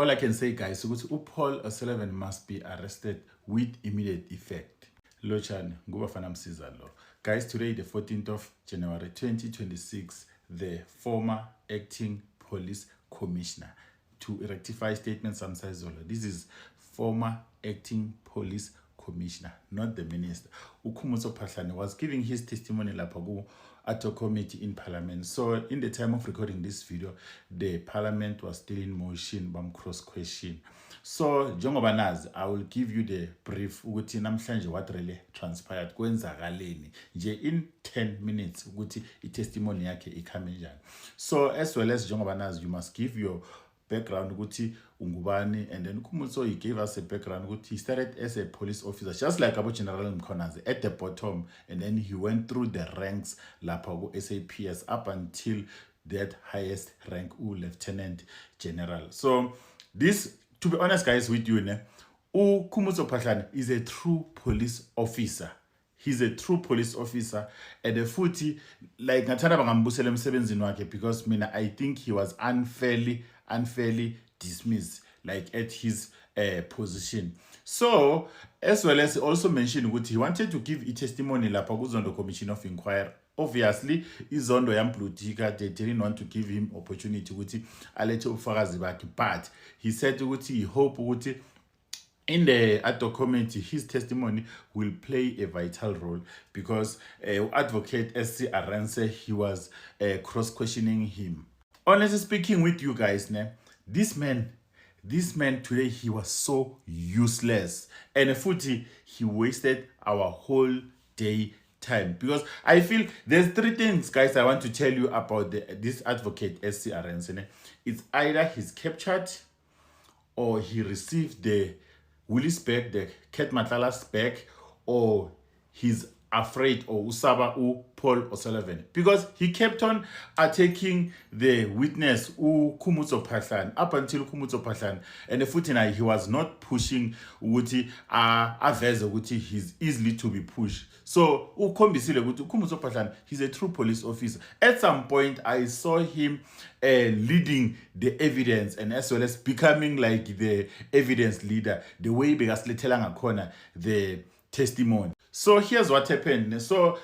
all I can say, guys, Paul O'Sullivan must be arrested with immediate effect. Lochan, guys, today, the 14th of January 2026, the former acting police commissioner, to rectify statements on Sizolo. This is former acting police commissioner, not the minister. Phahlane was giving his testimony at a committee in Parliament. So in the time of recording this video, the Parliament was still in motion, cross question. So Jongobanazi, I will give you the brief what really transpired in 10 minutes testimony yake. So as well as Jongobanazi, you must give your background ungubani, and then Khomotso, he gave us a background. He started as a police officer, just like about General Mkhwanazi, at the bottom, and then he went through the ranks SAPS up until that highest rank, Lieutenant General. So this, to be honest, guys, with you, Khomotso Phahlane is a true police officer. He's a true police officer at the footy, like because I think he was unfairly dismissed, like at his position. So, as well as also mentioned what he wanted to give a testimony on the Commission of Inquiry. Obviously, izondo yamplutika, they didn't want to give him opportunity but he said he hoped in the ad hoc committee, his testimony will play a vital role because advocate SC Arendse, he was cross-questioning him. Honestly speaking with you guys, this man today, he was so useless. And he wasted our whole day time. Because I feel there's three things, guys, I want to tell you about this advocate SC Arendse. It's either he's captured or he received the Willis back, the Cat Matala's back, or he's afraid or usaba Paul O'Sullivan, because he kept on attacking the witness Khomotso Phahlane up until Khomotso Phahlane, and the he was not pushing ukuthi he's easily to be pushed. So Khomotso Phahlane, he's a true police officer. At some point I saw him leading the evidence, and as well as becoming like the evidence leader, the way because the testimony. So here's what happened. So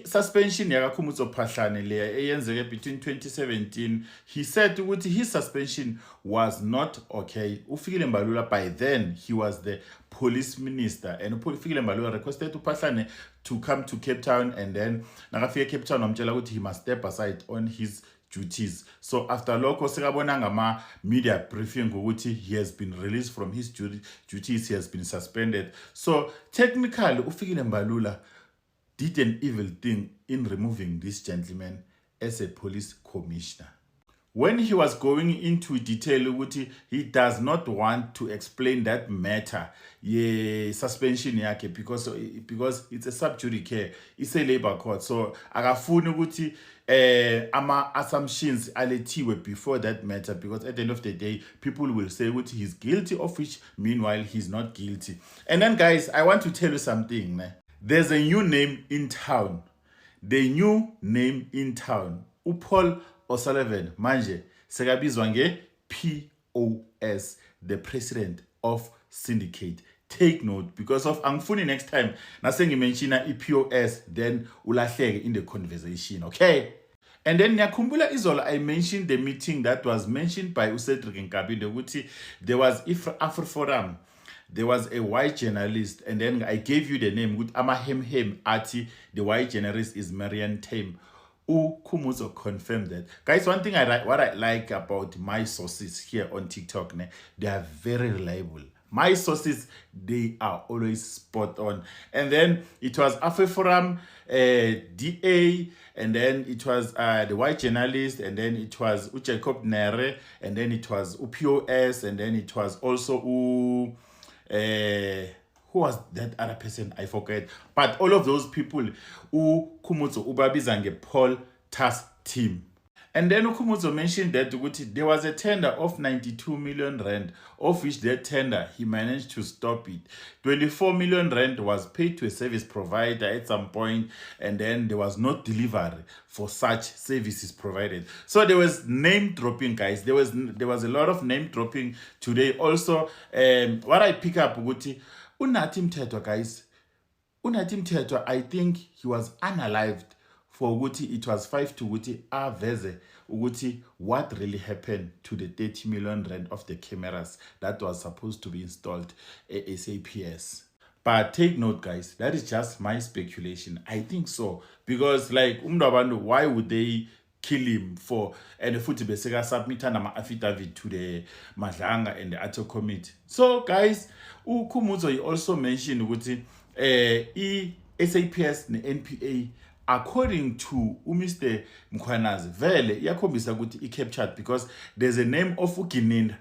suspension yaka Khomotso Phahlane between 2017, he said his suspension was not okay. Ufikile Mbalula, by then he was the police minister, and Ufikile Mbalula requested to Phahlane to come to Cape Town, and then Nagafika Cape Town he must step aside on his duties. So after loko sekabona media briefing ukuthi he has been released from his duties, he has been suspended. So technically Ufikile Mbalula did an evil thing in removing this gentleman as a police commissioner. When he was going into detail, he does not want to explain that matter, suspension yake, because it's a sub judice, it's a labor court. So akafuna ukuthi ama assumptions aletiwe before that matter, because at the end of the day, people will say he's guilty, of which meanwhile he's not guilty. And then, guys, I want to tell you something. There's a new name in town. The new name in town, Paul O'Sullivan, manje sekabizwa POS, the president of syndicate. Take note, because of angfuni next time nasengimenshina POS, then ulahleke in the conversation, okay? And then Nyakumbula Izola, I mentioned the meeting that was mentioned by Cedric Nkabinde. There was AfriForum. There was a white journalist, and then I gave you the name with Amahem Ati. The white journalist is Marian Tame. Khomotso confirmed that. Guys, one thing what I like about my sources here on TikTok, they are very reliable. My sources, they are always spot on. And then it was AfriForum, DA, and then it was the white journalist, and then it was Jacob Nere, and then it was POS, and then it was also who was that other person? I forget. But all of those people, Khomotso ubabizange Paul task team. And then Khomotso mentioned that there was a tender of 92 million rand, of which that tender he managed to stop it. 24 million rand was paid to a service provider at some point, and then there was no delivery for such services provided. So there was name dropping, guys. There was a lot of name dropping today. Also, what I pick up ukuthi uNathi Mthethwa, guys. uNathi Mthethwa, I think he was unalived for ukuthi it was 5 to ukuthi aveze ukuthi what really happened to the 30 million rand of the cameras that was supposed to be installed at SAPS. But take note, guys, that is just my speculation. I think so. Because like why would they kill him for, and futhi beseka submit nama affidavit to the Madlanga and the Ato committee. So guys, Khomotso he also mentioned ukuthi SAPS ne NPA, according to Mr. Mkhwanazi, vele iyakhombisa ukuthi i-captured because there's a name of uGininda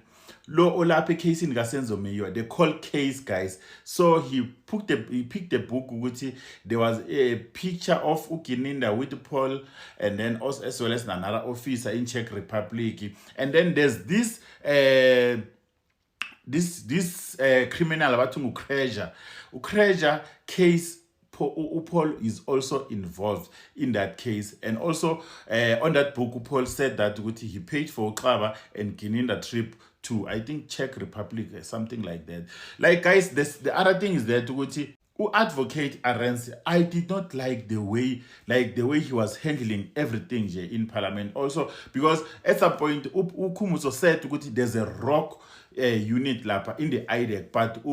lo olapha case in Gasenzo Mayor, the cold case, guys. So he picked the book ukuthi there was a picture of Ugininda with Paul, and then also as well as another officer in Czech Republic, and then there's this criminal about Ukreja case. Paul is also involved in that case, and also on that book Paul said that he paid for Uqaba and Gininda trip to, I think, Czech Republic or something like that. Like guys, the other thing is that Advocate Arendse, I did not like the way he was handling everything here in Parliament. Also because at some point Khomotso said there's a rock unit lapa in the IDEC, but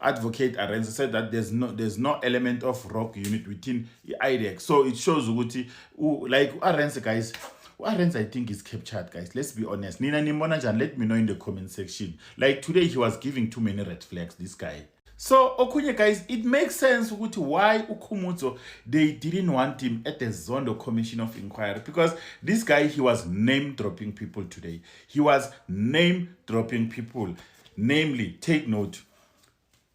Advocate Arendse said that there's no element of rock unit within the IDEC. So it shows like Arendse, guys. Arendse, I think, is captured, guys. Let's be honest. Nina Nimonajan, let me know in the comment section. Like today, he was giving too many red flags, this guy. So, Okunye, guys, it makes sense why Khomotso, they didn't want him at the Zondo Commission of Inquiry, because this guy, he was name-dropping people today. He was name-dropping people. Namely, take note,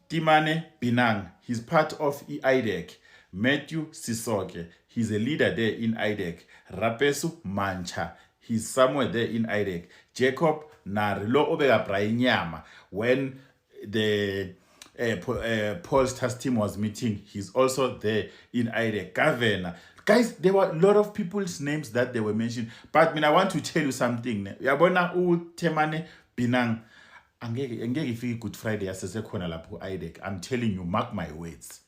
Timane Binang, he's part of IDEC. Matthew Sisoke, he's a leader there in IDEC. Rapesu Mancha, he's somewhere there in IDEC. Jacob Narilo Obega Brainyama, when the Paul's task team was meeting, he's also there in IDEC. Governor. Guys, there were a lot of people's names that they were mentioned. But I want to tell you something. Yabona Temane Binang. Angeke ifike Good Friday asesekhona lapho IDEC. I'm telling you, mark my words.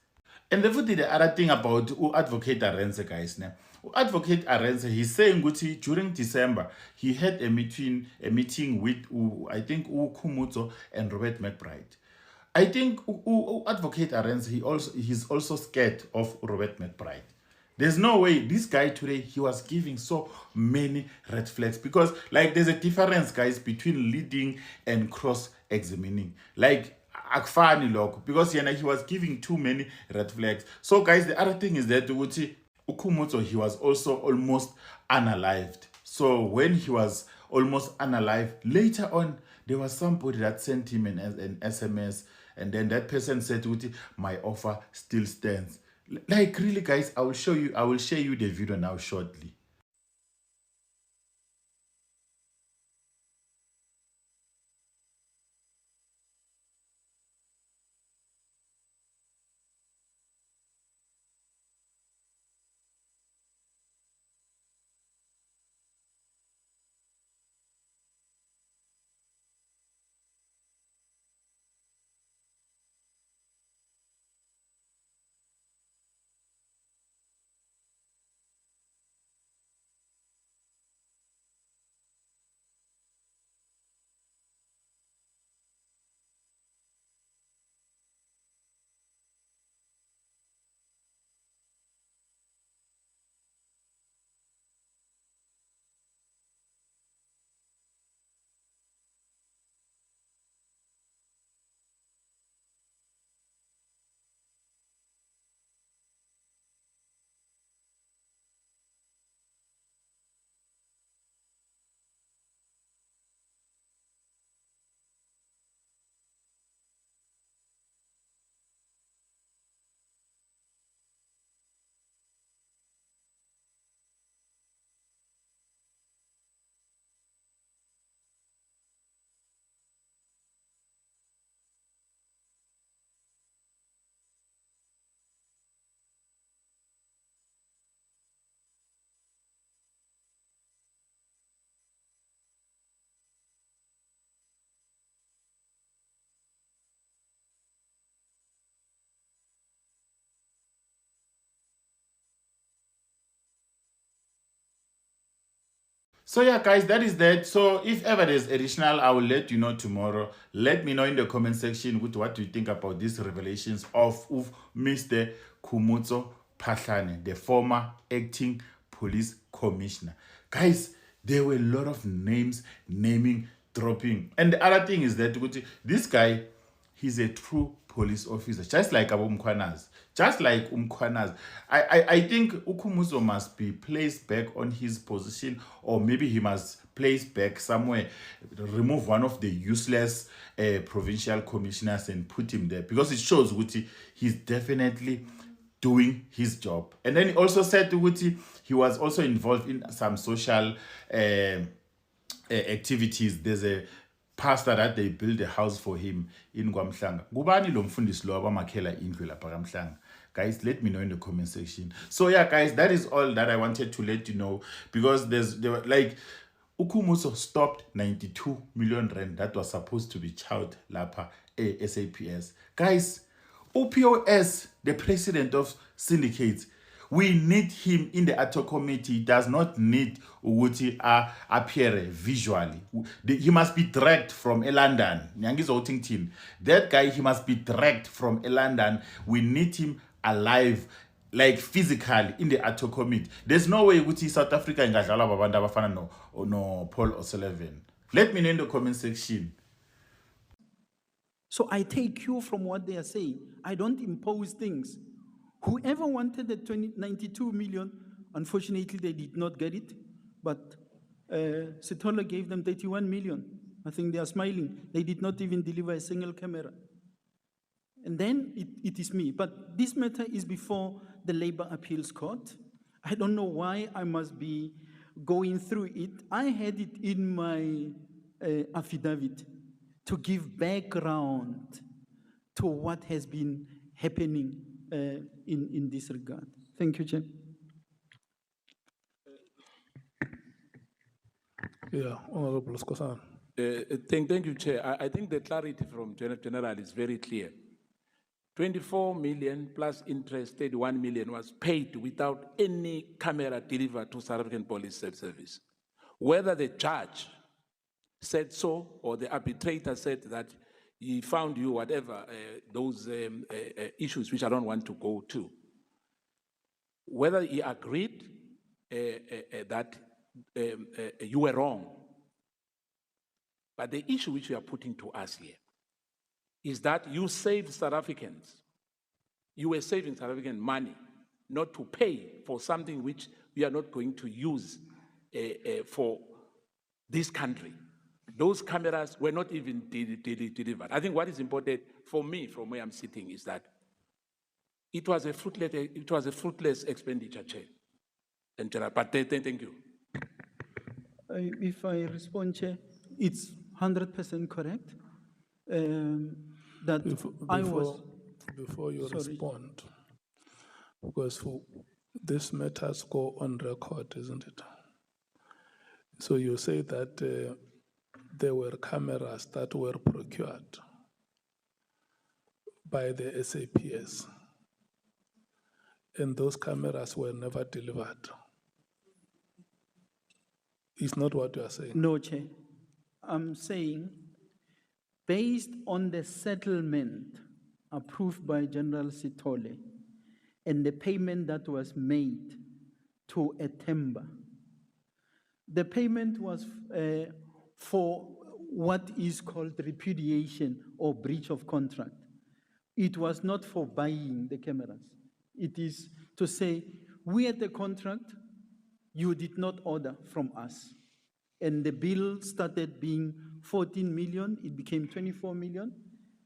And the other thing about Advocate Arendse, guys, Advocate Arendse, he's saying during December he had a meeting with I think Khomotso and Robert McBride. I think Advocate Arendse, he's also scared of Robert McBride. There's no way this guy today, he was giving so many red flags, because like there's a difference, guys, between leading and cross-examining. Like akfani lokho, because he was giving too many red flags. So guys, the other thing is that Khomotso, he was also almost unalived. So when he was almost unalived, later on there was somebody that sent him an SMS, and then that person said my offer still stands. Like really, guys, I will share you the video now shortly. So yeah, guys, that is that. So if ever there's additional, I will let you know tomorrow. Let me know in the comment section with what you think about these revelations of Mr. Khomotso Phahlane, the former acting police commissioner. Guys, there were a lot of names naming, dropping. And the other thing is that this guy, he's a true police officer, just like Abu Mkhwanazi. Just like Mkhwanazi. I think Khomotso must be placed back on his position, or maybe he must place back somewhere, remove one of the useless provincial commissioners and put him there, because it shows he's definitely doing his job. And then he also said he was also involved in some social activities. There's a pastor that they built a house for him in KwaMhlanga. Ngubani lo mfundisi lo abamakhela indlu lapha kaMhlanga? Guys, let me know in the comment section. So yeah, guys, that is all that I wanted to let you know, because there were like Khomotso stopped 92 million rand that was supposed to be charged lapha SAPS. Guys, OPOS, the president of syndicates, we need him in the ad hoc committee. He does not need ukuthi appear visually. He must be dragged from London. That guy, he must be dragged from London. We need him alive, like physically, in the ad hoc committee. There's no way ukuthi South Africa ingadlala babantu abafana no Paul O'Sullivan. Let me know in the comment section. So I take cue from what they are saying. I don't impose things. Whoever wanted the 92 million, unfortunately, they did not get it. But Sithola gave them 31 million. I think they are smiling. They did not even deliver a single camera. And then it is me. But this matter is before the Labor Appeals Court. I don't know why I must be going through it. I had it in my affidavit to give background to what has been happening in this regard. Thank you, Chair. Yeah, Honorable Skosan. Thank you, Chair. I think the clarity from General is very clear. 24 million plus interest, 31 million was paid without any camera delivered to South African Police Service. Whether the judge said so or the arbitrator said that he found you, whatever, those issues which I don't want to go to. Whether he agreed that you were wrong. But the issue which we are putting to us here is that you saved South Africans. You were saving South African money not to pay for something which we are not going to use for this country. Those cameras were not even delivered. I think what is important for me, from where I'm sitting, is that it was a fruitless expenditure, Chair. And General, but thank you. If I respond, Chair, it's 100% correct. That before you respond, because this matters go on record, isn't it? So you say that there were cameras that were procured by the SAPS, and those cameras were never delivered. It's not what you are saying. No, Chair. I'm saying, based on the settlement approved by General Sithole and the payment that was made to Etemba, the payment was for what is called repudiation or breach of contract. It was not for buying the cameras. It is to say, we had the contract, you did not order from us. And the bill started being 14 million, it became 24 million,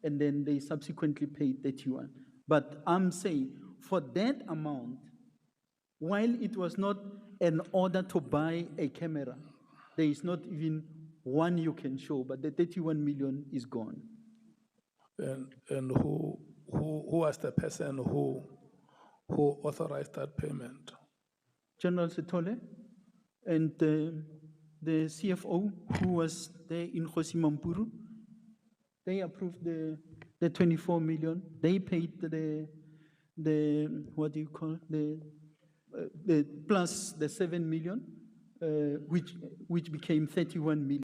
and then they subsequently paid 31. But I'm saying, for that amount, while it was not an order to buy a camera, there is not even one you can show, but the 31 million is gone. And who was the person who authorized that payment? General Sithole and the CFO who was there in Khosimampuru, they approved the 24 million. They paid the what do you call the plus the 7 million which became 31 million.